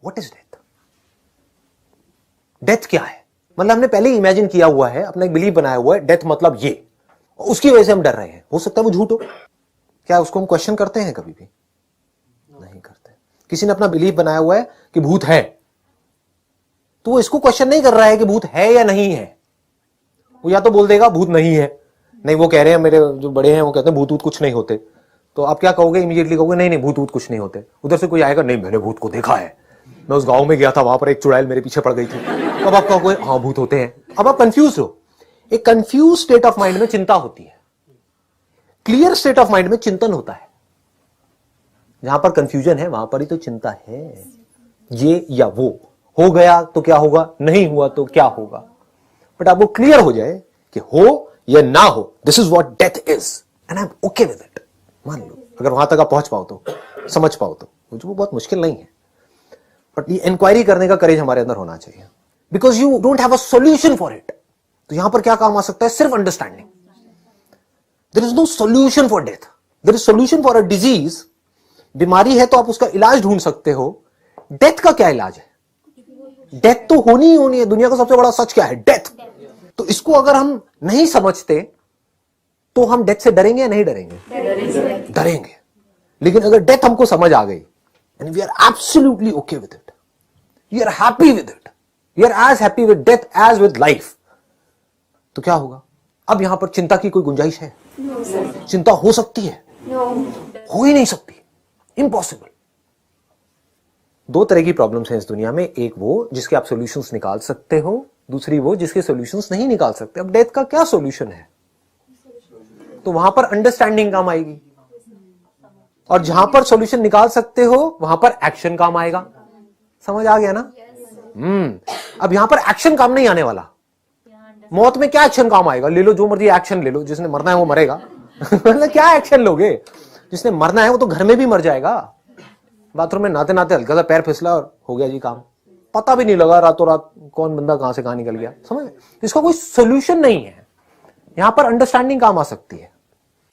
What is death? Death क्या है? मतलब हमने पहले ही इमेजिन किया हुआ है, अपना एक बिलीफ बनाया हुआ है, डेथ मतलब ये, उसकी वजह से हम डर रहे हैं। हो सकता है वो झूठ हो। क्या उसको हम क्वेश्चन करते हैं? कभी भी नहीं करते। किसी ने अपना बिलीफ बनाया हुआ है कि भूत है, तो वो इसको क्वेश्चन नहीं कर रहा है कि भूत है या नहीं है। वो या तो बोल देगा भूत नहीं है, नहीं वो कह रहे हैं, मेरे जो बड़े हैं वो कहते हैं भूत वूत कुछ नहीं होते। तो आप क्या कहोगे? इमीडिएटली कहोगे नहीं नहीं भूत वूत कुछ नहीं होते। उधर से कोई आएगा, नहीं मैंने भूत को देखा है, मैं उस गांव में गया था, वहां पर एक चुड़ैल मेरे पीछे पड़ गई थी। तो अब आप कहोगे हाँ भूत होते हैं। अब आप कंफ्यूज हो। एक कंफ्यूज स्टेट ऑफ माइंड में चिंता होती है, क्लियर स्टेट ऑफ माइंड में चिंतन होता है। जहां पर कंफ्यूजन है वहां पर ही तो चिंता है। ये या वो हो गया तो क्या होगा, नहीं हुआ तो क्या होगा। बट आपको क्लियर हो जाए कि हो या ना हो, this is what death is and I am okay with it. मान लो अगर वहां तक आप पहुंच पाओ तो, समझ पाओ तो, वो बहुत मुश्किल नहीं है। बट ये इंक्वायरी करने का करेज हमारे अंदर होना चाहिए, because you don't have a solution for it. तो यहां पर क्या काम आ सकता है? सिर्फ understanding. There is no solution for death, there is solution for a disease. बीमारी है तो आप उसका इलाज ढूंढ सकते हो। डेथ का क्या इलाज है? डेथ तो होनी ही होनी है। दुनिया का सबसे बड़ा सच क्या है? डेथ। तो इसको अगर हम नहीं समझते तो हम डेथ से डरेंगे या नहीं डरेंगे? डरेंगे। लेकिन अगर डेथ हमको समझ आ गई and we are absolutely okay with it, we are happy with it, we are as happy with death as with life, तो क्या होगा? अब यहां पर चिंता की कोई गुंजाइश है? चिंता हो सकती है? हो ही नहीं सकती, इम्पॉसिबल। दो तरह की प्रॉब्लम्स हैं इस दुनिया में, एक वो जिसके आप सॉल्यूशंस निकाल सकते हो, दूसरी वो जिसके सॉल्यूशंस नहीं निकाल सकते। अब डेथ का क्या सॉल्यूशन है? तो वहां पर अंडरस्टैंडिंग काम आएगी, और जहां पर सॉल्यूशन निकाल सकते हो वहां पर एक्शन काम आएगा। समझ आ गया ना? अब यहां पर एक्शन काम नहीं आने वाला। मौत में क्या एक्शन काम आएगा? ले लो जो मर्जी एक्शन ले लो, जिसने मरना है वो मरेगा। मतलब क्या एक्शन लोगे? जिसने मरना है वो तो घर में भी मर जाएगा। बाथरूम में नहाते नहाते हल्का सा पैर फिसला और हो गया जी काम, पता भी नहीं लगा रातों रात कौन बंदा कहां से कहां निकल गया। समझ? इसका कोई सोल्यूशन नहीं है। यहां पर अंडरस्टैंडिंग काम आ सकती है।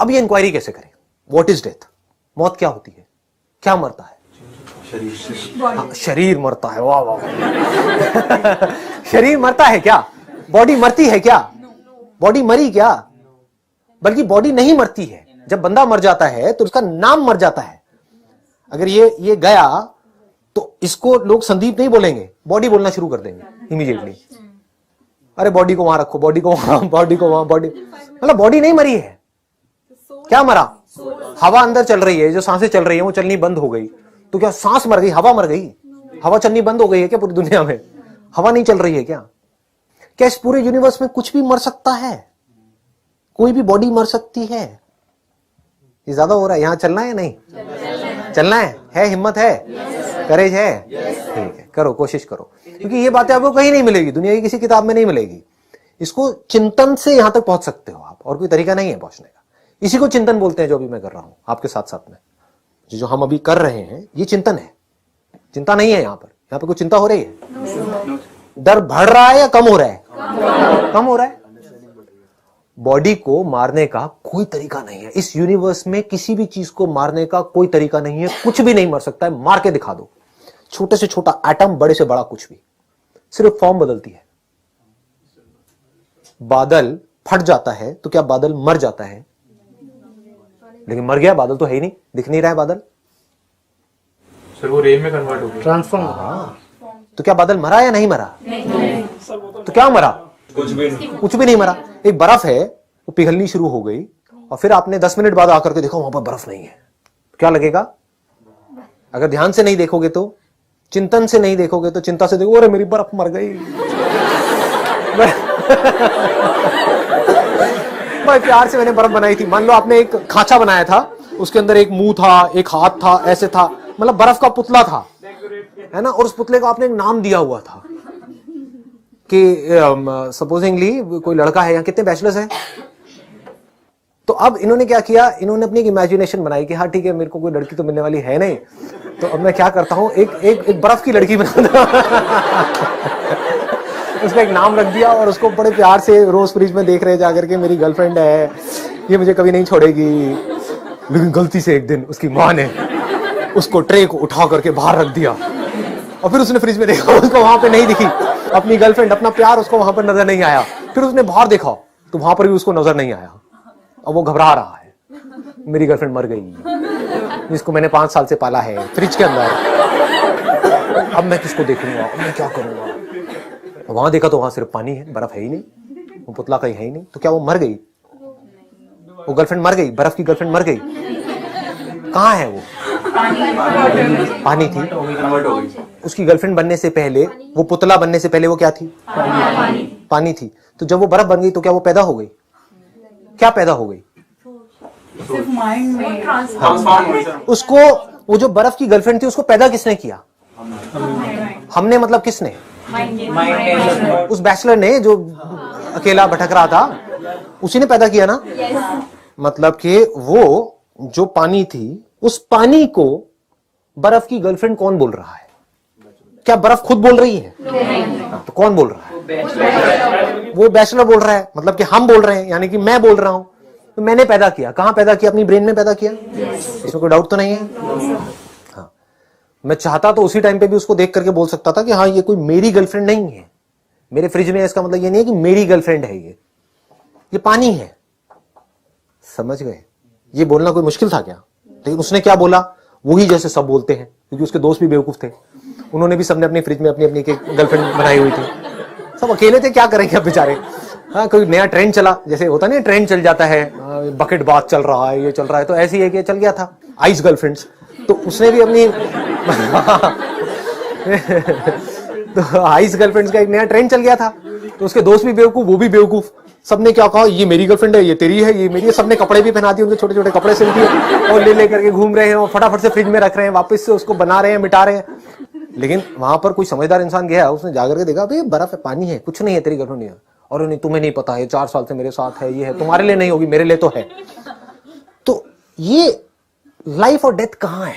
अब ये इंक्वायरी कैसे करें? What is death? मौत क्या होती है? क्या मरता है? शरीर। शरीर मरता है। वाह वाह। शरीर मरता है क्या? बॉडी मरती है क्या? बॉडी मरी क्या? बल्कि बॉडी नहीं मरती है। जब बंदा मर जाता है तो उसका नाम मर जाता है। अगर ये गया तो इसको लोग संदीप नहीं बोलेंगे, बॉडी बोलना शुरू कर देंगे इमीडिएटली। अरे बॉडी को वहां रखो, बॉडी को वहां, बॉडी को वहां, बॉडी। मतलब बॉडी नहीं मरी है। क्या मरा? हवा अंदर चल रही है, जो सांसें चल रही है वो चलनी बंद हो गई। तो क्या सांस मर गई? हवा मर गई? हवा चलनी बंद हो गई है क्या पूरी दुनिया में? हवा नहीं चल रही है क्या? क्या इस पूरे यूनिवर्स में कुछ भी मर सकता है? कोई भी बॉडी मर सकती है? ये ज्यादा हो रहा है। यहां चलना है या नहीं चलना है? हिम्मत है? करेज है? ठीक है, करो, कोशिश करो, क्योंकि ये बातें आपको कहीं नहीं मिलेगी, दुनिया की किसी किताब में नहीं मिलेगी। इसको चिंतन से यहां तक पहुंच सकते हो आप, और कोई तरीका नहीं है पहुंचने का। इसी को चिंतन बोलते हैं जो अभी मैं कर रहा हूं आपके साथ साथ में। जो हम अभी कर रहे हैं ये चिंतन है, चिंता नहीं है। यहां पर कोई चिंता हो रही है? डर बढ़ रहा है या कम हो रहा है? कम हो रहा है। बॉडी को मारने का कोई तरीका नहीं है इस यूनिवर्स में। किसी भी चीज को मारने का कोई तरीका नहीं है। कुछ भी नहीं मर सकता है। मार के दिखा दो, छोटे से छोटा एटम, बड़े से बड़ा कुछ भी, सिर्फ फॉर्म बदलती है। बादल फट जाता है तो क्या बादल मर जाता है? लेकिन मर गया, बादल तो है ही नहीं, दिख नहीं रहा है बादल। सर वो रेन में कन्वर्ट हो गया, ट्रांसफॉर्म। तो क्या बादल मरा या नहीं मरा? नहीं। तो क्या मरा? कुछ भी नहीं मरा। एक बर्फ है, वो पिघलनी शुरू हो गई और फिर आपने 10 मिनट बाद आकर के देखा वहां पर बर्फ नहीं है, क्या लगेगा? अगर ध्यान से नहीं देखोगे तो, चिंतन से नहीं देखोगे तो, चिंता से देखो, अरे मेरी बर्फ मर गई। बड़े प्यार से मैंने बर्फ बनाई थी। मान लो आपने एक खांचा बनाया था, उसके अंदर एक मुंह था, एक हाथ था, ऐसे था, मतलब बर्फ का पुतला था, है ना। और उस पुतले को आपने एक नाम दिया हुआ था कि सपोजिंगली कोई लड़का है, यहाँ कितने बैचलर्स हैं? तो अब इन्होंने क्या किया, इन्होंने अपनी एक इमेजिनेशन बनाई कि हाँ ठीक है, मेरे को कोई लड़की तो मिलने वाली है नहीं, तो अब मैं क्या करता हूँ, एक बर्फ की लड़की बनाता। उसका एक नाम रख दिया और उसको बड़े प्यार से रोज फ्रिज में देख रहे जाकर के, मेरी गर्लफ्रेंड है, ये मुझे कभी नहीं छोड़ेगी। लेकिन गलती से एक दिन उसकी माँ ने उसको ट्रे को उठा करके बाहर रख दिया और फिर उसने फ्रिज में देखा, उसको वहां पे नहीं दिखी अपनी गर्लफ्रेंड, अपना प्यार उसको वहां पर नजर नहीं आया। फिर उसने बाहर देखा तो वहां पर भी उसको नजर नहीं आया। अब वो घबरा रहा है, मेरी गर्लफ्रेंड मर गई जिसको मैंने 5 साल से पाला है फ्रिज के अंदर, अब मैं किसको देखूंगा, अब मैं क्या करूंगा। वहां देखा तो वहां सिर्फ पानी है, बर्फ है ही नहीं, वो पुतला कहीं है ही नहीं। तो क्या वो मर गई? वो गर्लफ्रेंड मर गई, बर्फ की गर्लफ्रेंड मर गई। कहाँ है वो? पानी थी। उसकी गर्लफ्रेंड बनने से पहले, वो पुतला बनने से पहले वो क्या थी? पानी थी। तो जब वो बर्फ बन गई तो क्या वो पैदा हो गई? क्या पैदा हो गई? सिर्फ माइंड में उसको, वो जो बर्फ की गर्लफ्रेंड थी उसको पैदा किसने किया? हमने, मतलब किसने? उस बैचलर ने जो अकेला भटक रहा था, उसी ने पैदा किया ना। मतलब कि वो जो पानी थी, उस पानी को बर्फ की गर्लफ्रेंड कौन बोल रहा है? क्या बर्फ खुद बोल रही है? तो कौन बोल रहा है? वो बैचलर बोल रहा है, मतलब कि हम बोल रहे हैं, यानी कि मैं बोल रहा हूं। तो मैंने पैदा किया, कहां पैदा किया? अपनी ब्रेन में पैदा किया। इसमें कोई डाउट तो नहीं है। हाँ, मैं चाहता तो उसी टाइम पे भी उसको देख करके बोल सकता था कि हाँ ये कोई मेरी गर्लफ्रेंड नहीं है, मेरे फ्रिज में, इसका मतलब ये नहीं है कि मेरी गर्लफ्रेंड है, ये पानी है। समझ गए? ये बोलना कोई मुश्किल था क्या? लेकिन उसने क्या बोला? वही जैसे सब बोलते हैं, क्योंकि उसके दोस्त भी बेवकूफ थे, उन्होंने भी सबने अपनी फ्रिज में अपनी अपनी गर्लफ्रेंड बनाई हुई थी। सब अकेले थे, क्या करेंगे अब बेचारे। हाँ, कोई नया ट्रेंड चला, जैसे होता नहीं, ट्रेंड चल जाता है, बकेट बाथ चल रहा है, ये चल रहा है, तो ऐसे ही है कि चल गया था आइस गर्लफ्रेंड्स, तो उसने भी अपनी तो आइस गर्लफ्रेंड्स का एक नया ट्रेंड चल गया था। तो उसके दोस्त भी बेवकूफ, वो भी बेवकूफ, सबने क्या कहा, ये मेरी गर्लफ्रेंड है, ये तेरी है, ये मेरी है। सबने कपड़े भी पहना दिए, उनके छोटे छोटे कपड़े सिल दिए और ले करके घूम रहे हैं और फटाफट से फ्रिज में रख रहे हैं, वापस से उसको बना रहे हैं, मिटा रहे हैं। लेकिन वहां पर कोई समझदार इंसान गया, उसने जाकर के देखा, भाई बर्फ है, पानी है, कुछ नहीं है, तेरी गर्लफ्रेंड नहीं है। और नहीं, तुम्हें नहीं पता है, 4 साल से मेरे साथ है, ये है, तुम्हारे लिए नहीं होगी, मेरे लिए तो है। तो ये लाइफ और डेथ कहाँ है?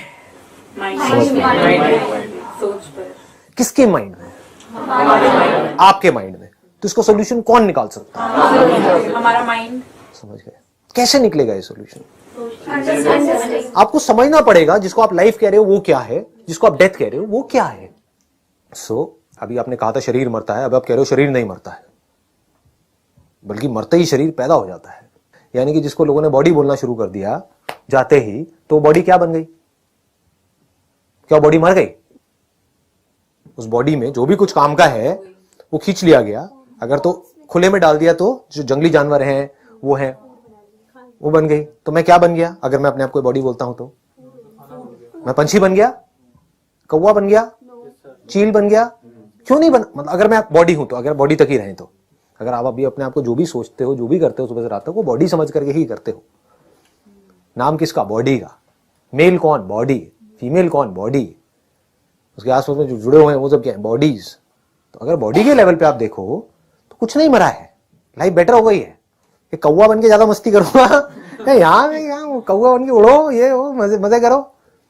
किसके माइंड में? आपके माइंड में। तो इसको सोल्यूशन कौन निकाल सकता है? हमारा माइंड। समझ गए? कैसे निकलेगा ये सोल्यूशन? आपको समझना पड़ेगा, जिसको आप लाइफ कह रहे हो वो क्या है, जिसको आप डेथ कह रहे हो वो क्या है। अभी आपने कहा था शरीर मरता है, अब आप कह रहे हो शरीर नहीं मरता है, बल्कि मरते ही शरीर पैदा हो जाता है। यानी कि जिसको लोगों ने बॉडी बोलना शुरू कर दिया जाते ही, तो बॉडी क्या बन गई? क्या बॉडी मर गई? उस बॉडी में जो भी कुछ काम का है वो खींच लिया गया। अगर तो खुले में डाल दिया तो जो जंगली जानवर हैं वो हैं, वो बन गई। तो मैं क्या बन गया? अगर मैं अपने आप को बॉडी बोलता हूं तो मैं पंछी बन गया, कौवा बन गया, चील बन गया। क्यों नहीं बन, मतलब अगर मैं बॉडी हूं तो, अगर बॉडी तक ही रहे तो, अगर आप अभी अपने आप को जो भी सोचते हो, जो भी करते हो सुबह से रात तक, वो बॉडी समझ करके ही करते हो। नाम किसका? बॉडी का। मेल कौन? बॉडी। फीमेल कौन? बॉडी। उसके आसपास में जो जुड़े हुए हैं वो सब क्या है? बॉडीज। तो अगर बॉडी के लेवल पे आप देखो तो कुछ नहीं मरा है, लाइफ बेटर हो गई है। ये कौवा बन के ज्यादा मस्ती करूंगा यहाँ कौवा बन के उड़ो, ये वो मजे करो,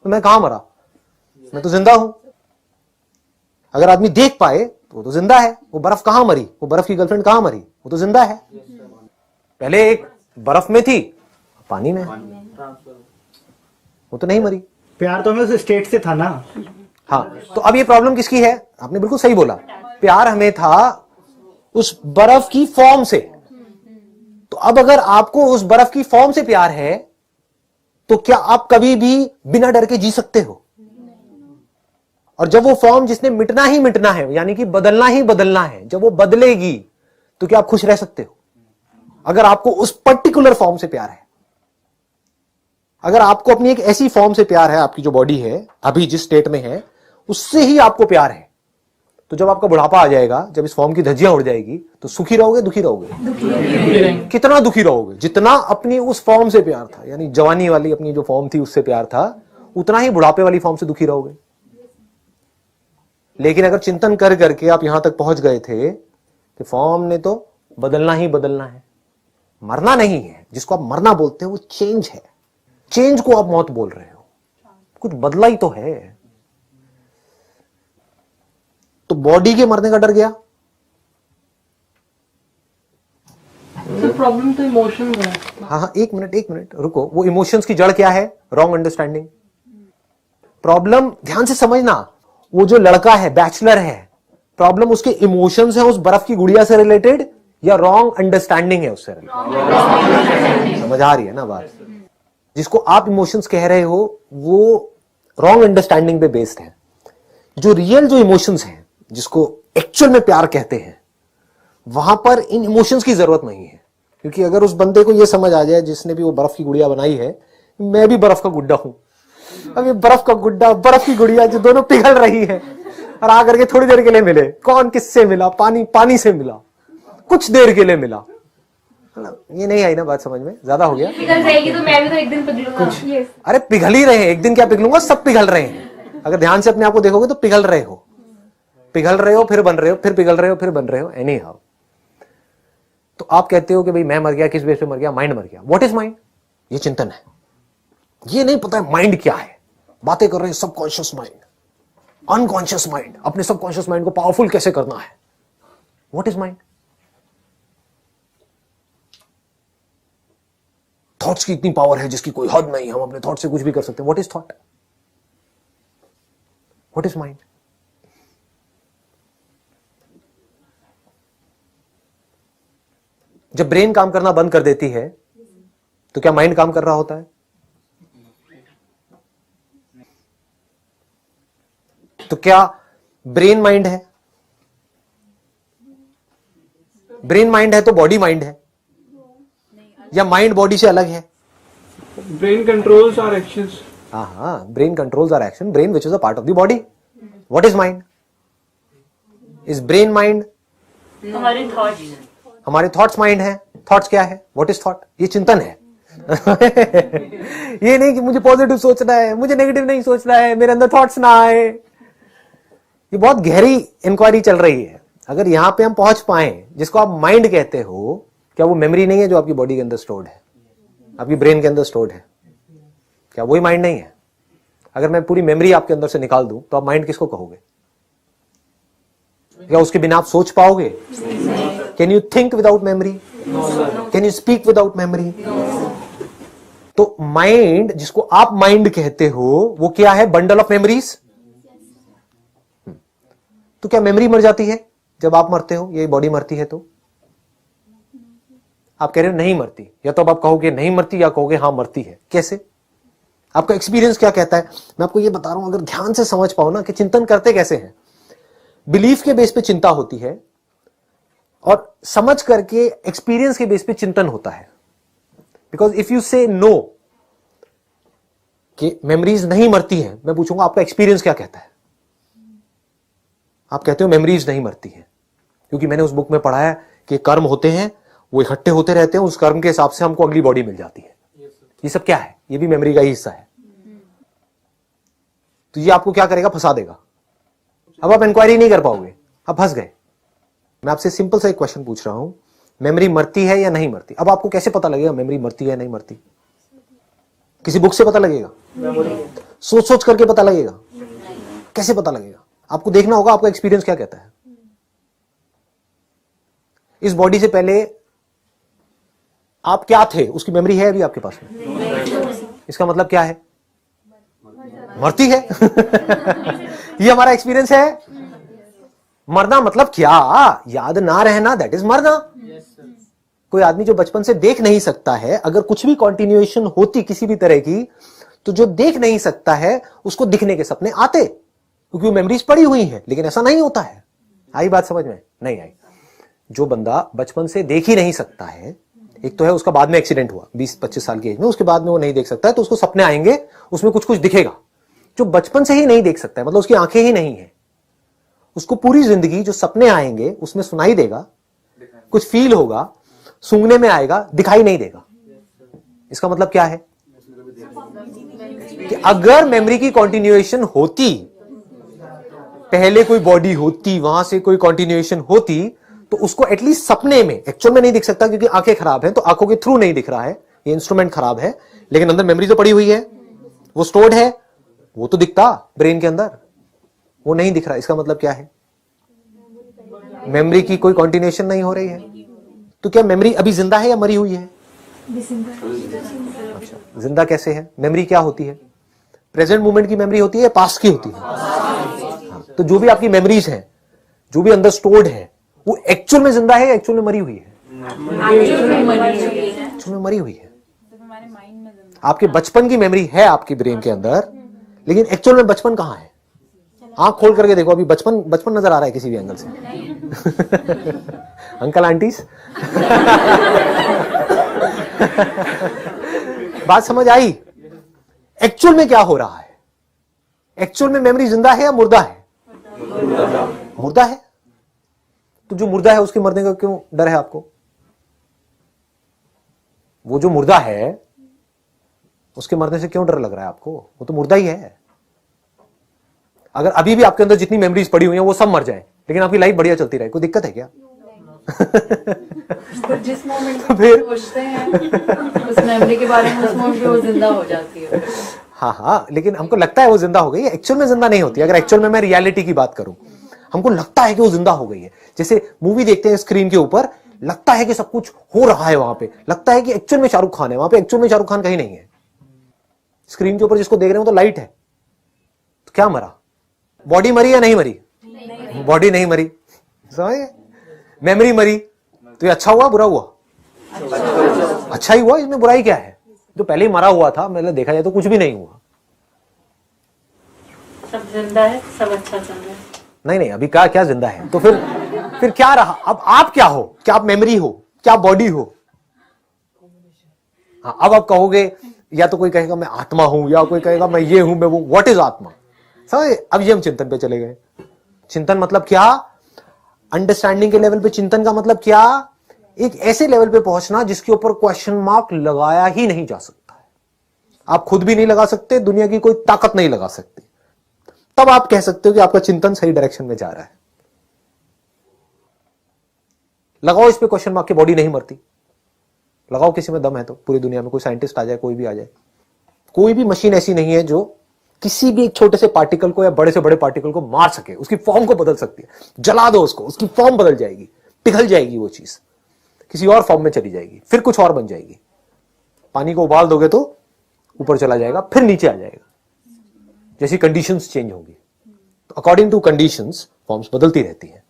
तो मैं कहां मरा? मैं तो जिंदा हूं। अगर आदमी देख पाए तो वो तो जिंदा है। वो बर्फ कहां मरी? वो बर्फ की गर्लफ्रेंड कहां मरी? वो तो जिंदा है। पहले एक बर्फ में थी, पानी में, वो तो नहीं मरी। प्यार तो हमें उस स्टेट से था ना। हाँ, तो अब ये प्रॉब्लम किसकी है? आपने बिल्कुल सही बोला, प्यार हमें था उस बर्फ की फॉर्म से। तो अब अगर आपको उस बर्फ की फॉर्म से प्यार है तो क्या आप कभी भी बिना डर के जी सकते हो? और जब वो फॉर्म जिसने मिटना ही मिटना है, यानी कि बदलना ही बदलना है, जब वो बदलेगी तो क्या आप खुश रह सकते हो? अगर आपको उस पर्टिकुलर फॉर्म से प्यार है, अगर आपको अपनी एक ऐसी फॉर्म से प्यार है, आपकी जो बॉडी है अभी जिस स्टेट में है उससे ही आपको प्यार है, तो जब आपका बुढ़ापा आ जाएगा, जब इस फॉर्म की धज्जियां उड़ जाएगी, तो सुखी रहोगे, दुखी रहोगे? कितना दुखी रहोगे? जितना अपनी उस फॉर्म से प्यार था, यानी जवानी वाली अपनी जो फॉर्म थी उससे प्यार था, उतना ही बुढ़ापे वाली फॉर्म से दुखी रहोगे। लेकिन अगर चिंतन कर करके आप यहां तक पहुंच गए थे कि फॉर्म ने तो बदलना ही बदलना है, मरना नहीं है। जिसको आप मरना बोलते हो वो चेंज है, चेंज को आप मौत बोल रहे हो, कुछ बदला ही तो है। तो बॉडी के मरने का डर गया। प्रॉब्लम तो इमोशन है। हाँ, एक मिनट रुको। वो इमोशंस की जड़ क्या है? Wrong understanding. प्रॉब्लम ध्यान से समझना, वो जो लड़का है, बैचलर है, प्रॉब्लम उसके इमोशंस है उस बर्फ की गुड़िया से रिलेटेड या रॉन्ग अंडरस्टैंडिंग है उससे रिलेटेड? समझ आ रही है ना बात? जिसको आप इमोशंस कह रहे हो वो रॉन्ग अंडरस्टैंडिंग पे बेस्ड है। जो रियल जो इमोशंस हैं, जिसको एक्चुअल में प्यार कहते हैं, वहां पर इन इमोशंस की जरूरत नहीं है। क्योंकि अगर उस बंदे को यह समझ आ जाए, जिसने भी वो बर्फ की गुड़िया बनाई है, मैं भी बर्फ का गुड्डा हूं, अब ये बर्फ का गुड्डा, बर्फ की गुड़िया जो दोनों पिघल रही है और आकर के थोड़ी देर के लिए मिले, कौन किससे मिला? पानी पानी से मिला, कुछ देर के लिए मिला। ये नहीं आई ना बात समझ में? ज्यादा हो गया? पिघल जाएगी तो मैं भी तो एक दिन पिघलूंगा। Yes. अरे पिघल ही रहे हैं, एक दिन क्या पिघलूंगा, सब पिघल रहे हैं। अगर ध्यान से अपने आप को देखोगे तो पिघल रहे हो, फिर बन रहे हो, फिर पिघल रहे हो, फिर बन रहे हो, एनी हाउ। तो आप कहते हो कि भाई मैं मर गया, किस बेस पे मर गया? माइंड मर गया। What is mind? ये चिंतन है। ये नहीं पता है माइंड क्या है, बातें कर रहे हैं सबकॉन्शियस माइंड, अनकॉन्शियस माइंड, अपने सबकॉन्शियस माइंड को पावरफुल कैसे करना है। What is mind? थॉट्स की इतनी पावर है जिसकी कोई हद नहीं, हम अपने थॉट से कुछ भी कर सकते हैं। What is thought? What is mind? जब ब्रेन काम करना बंद कर देती है तो क्या माइंड काम कर रहा होता है? तो क्या ब्रेन माइंड है? ब्रेन माइंड है तो बॉडी माइंड है, या माइंड बॉडी से अलग है? Brain controls our actions. हाँ, brain controls our action, brain which is a part of the body. What is mind? Is brain mind? हमारे थॉट्स, हमारे थॉट्स माइंड है। थॉट्स क्या है? What is thought? ये चिंतन है। ये नहीं कि मुझे पॉजिटिव सोचना है, मुझे नेगेटिव नहीं सोचना है, मेरे अंदर थॉट्स ना आए। ये बहुत गहरी इंक्वायरी चल रही है। अगर यहां पे हम पहुंच पाए, जिसको आप माइंड कहते हो, क्या वो मेमोरी नहीं है जो आपकी बॉडी के अंदर स्टोर्ड है, आपकी ब्रेन के अंदर स्टोर्ड है? क्या वही माइंड नहीं है? अगर मैं पूरी मेमोरी आपके अंदर से निकाल दूं तो आप माइंड किसको कहोगे? क्या उसके बिना आप सोच पाओगे? Can you think without memory? Can you speak without memory? तो माइंड, जिसको आप माइंड कहते हो, वो क्या है? Bundle of memories. तो क्या मेमोरी मर जाती है जब आप मरते हो, ये बॉडी मरती है? तो आप कह रहे हो नहीं मरती, या तो आप कहोगे नहीं मरती या कहोगे हां मरती है। कैसे? आपका एक्सपीरियंस क्या कहता है? मैं आपको ये बता रहा हूं, अगर ध्यान से समझ पाओ ना कि चिंतन करते कैसे हैं। बिलीफ के बेस पे चिंता होती है और समझ करके एक्सपीरियंस के बेस पे चिंतन होता है। बिकॉज इफ यू से नो कि मेमोरीज नहीं मरती हैं, मैं पूछूंगा आपका एक्सपीरियंस क्या कहता है? आप कहते हो मेमोरीज नहीं मरती हैं, क्योंकि मैंने उस बुक में पढ़ा है कि कर्म होते हैं, वो इकट्ठे होते रहते हैं, उस कर्म के हिसाब से हमको अगली बॉडी मिल जाती है। ये सब क्या है? ये भी मेमोरी का ही हिस्सा है। तो ये आपको क्या करेगा? फंसा देगा। अब आप इंक्वायरी नहीं कर पाओगे, आप फंस गए। मैं आपसे सिंपल सा एक क्वेश्चन पूछ रहा हूं, मेमोरी मरती है या नहीं मरती? अब आपको कैसे पता लगेगा मेमोरी मरती है या नहीं मरती? किसी बुक से पता लगेगा? सोच सोच करके पता लगेगा? कैसे पता लगेगा? आपको देखना होगा आपका एक्सपीरियंस क्या कहता है। इस बॉडी से पहले आप क्या थे, उसकी मेमोरी है अभी आपके पास में? इसका मतलब क्या है? मरती है। ये हमारा एक्सपीरियंस है। मरना मतलब क्या? याद ना रहना, दैट इज मरना। कोई आदमी जो बचपन से देख नहीं सकता है, अगर कुछ भी कंटिन्यूएशन होती किसी भी तरह की, तो जो देख नहीं सकता है उसको दिखने के सपने आते, क्योंकि वो मेमोरीज पड़ी हुई हैं। लेकिन ऐसा नहीं होता है। आई बात समझ में? नहीं आई। जो बंदा बचपन से देख ही नहीं सकता है, एक तो है उसका बाद में एक्सीडेंट हुआ 20-25 साल की एज में, उसके बाद में वो नहीं देख सकता है, तो उसको सपने आएंगे, उसमें कुछ कुछ दिखेगा। जो बचपन से ही नहीं देख सकता है, मतलब उसकी आंखें ही नहीं है, उसको पूरी जिंदगी जो सपने आएंगे उसमें सुनाई देगा, कुछ फील होगा, सूंघने में आएगा, दिखाई नहीं देगा। इसका मतलब क्या है? कि अगर मेमोरी की कंटिन्यूएशन होती, पहले कोई बॉडी होती, वहां से कोई कंटिन्यूएशन होती, तो उसको एटलीस्ट सपने में, एक्चुअल में नहीं दिख सकता क्योंकि आंखें खराब हैं, तो आंखों के थ्रू नहीं दिख रहा है, ये इंस्ट्रूमेंट खराब है, लेकिन अंदर मेमोरी तो पड़ी हुई है, वो स्टोर्ड है, वो तो दिखता ब्रेन के अंदर, वो नहीं दिख रहा। इसका मतलब क्या है? मेमोरी की कोई कंटिन्यूएशन नहीं हो रही है। तो क्या मेमोरी अभी जिंदा है या मरी हुई है? अच्छा, जिंदा कैसे है? मेमोरी क्या होती है? प्रेजेंट मोमेंट की मेमोरी होती है या पास्ट की होती है? हाँ, तो जो भी आपकी मेमोरीज हैं, जो भी अंदर स्टोर्ड है, वो एक्चुअल में जिंदा है या एक्चुअल में मरी हुई है? एक्चुअल में मरी हुई है। आपके बचपन की मेमोरी है आपकी ब्रेन के अंदर, लेकिन एक्चुअल में बचपन कहां है? आंख खोल करके देखो, अभी बचपन नजर आ रहा है किसी भी एंगल से? अंकल आंटीज बात समझ आई? एक्चुअल में क्या हो रहा है? एक्चुअल में मेमोरी जिंदा है या मुर्दा है? मुर्दा है। तो जो मुर्दा है उसके मरने का क्यों डर है आपको? वो जो मुर्दा है उसके मरने से क्यों डर लग रहा है आपको? वो तो मुर्दा ही है। अगर अभी भी आपके अंदर जितनी मेमोरीज पड़ी हुई हैं वो सब मर जाए, लेकिन आपकी लाइफ बढ़िया चलती रहे, कोई दिक्कत है क्या? पर जिस मोमेंट पे सोचते हैं उस मेमोरी के बारे में, उस मोमेंट पे वो जिंदा हो जाती है। हाँ, लेकिन हमको लगता है वो जिंदा हो गई है, एक्चुअल में जिंदा नहीं होती। अगर एक्चुअल में मैं रियलिटी की बात करूं, हमको लगता है कि वो जिंदा हो गई है। जैसे मूवी देखते हैं स्क्रीन के ऊपर, लगता है कि सब कुछ हो रहा है वहां पे, लगता है कि एक्चुअल में शाहरुख खान है वहां पे, एक्चुअल में शाहरुख खान कहीं नहीं है। स्क्रीन के ऊपर जिसको देख रहे हो तो लाइट है, तो क्या मरा? बॉडी मरी या नहीं मरी? बॉडी नहीं मरी, समझ? मेमोरी मरी। तो ये अच्छा हुआ बुरा हुआ? अच्छा ही हुआ, इसमें बुराई क्या है? जो पहले ही मरा हुआ था, मतलब देखा जाए तो कुछ भी नहीं हुआ। सब जिंदा है, सब अच्छा चल रहा है। नहीं, अभी क्या जिंदा है? तो फिर क्या रहा? अब आप क्या हो? क्या आप मेमोरी हो? क्या बॉडी हो? हाँ, अब आप कहोगे, या तो कोई कहेगा मैं आत्मा हूं, या कोई कहेगा मैं ये हूं, मैं वो। व्हाट इज आत्मा? समझे? अब ये हम चिंतन पे चले गए। चिंतन मतलब क्या? अंडरस्टैंडिंग के लेवल पे चिंतन का मतलब क्या? एक ऐसे लेवल पे पहुंचना जिसके ऊपर क्वेश्चन मार्क लगाया ही नहीं जा सकता है। आप खुद भी नहीं लगा सकते, दुनिया की कोई ताकत नहीं लगा सकती। तब आप कह सकते हो कि आपका चिंतन सही डायरेक्शन में जा रहा है। लगाओ इस पे क्वेश्चन मार्क, की बॉडी नहीं मरती। लगाओ किसी में दम है तो, पूरी दुनिया में कोई साइंटिस्ट आ जाए, कोई भी आ जाए, कोई भी मशीन ऐसी नहीं है जो किसी भी एक छोटे से पार्टिकल को या बड़े से बड़े पार्टिकल को मार सके, उसकी फॉर्म को बदल सकती है। जला दो उसको, उसकी फॉर्म बदल जाएगी, पिघल जाएगी, वो चीज किसी और फॉर्म में चली जाएगी, फिर कुछ और बन जाएगी। पानी को उबाल दोगे तो ऊपर चला जाएगा, फिर नीचे आ जाएगा, जैसी कंडीशंस चेंज होंगी। तो अकॉर्डिंग टू कंडीशंस फॉर्म्स बदलती रहती है।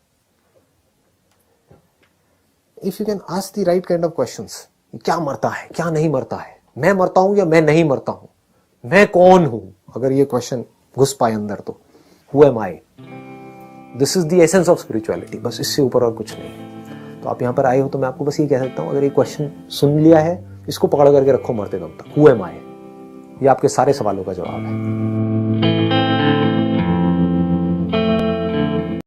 If you can ask the right kind of questions, क्या मरता है, क्या नहीं मरता है, मैं मरता हूं या मैं नहीं मरता हूं, मैं कौन हूं, अगर ये क्वेश्चन घुस पाए अंदर तो who am I, this is the essence of spirituality. बस इससे ऊपर और कुछ नहीं है। तो आप यहां पर आए हो तो मैं आपको बस ये कह सकता हूं, अगर ये क्वेश्चन सुन लिया है, इसको पकड़ करके रखो मरते दम तक। हु एम आई, ये आपके सारे सवालों का जवाब है।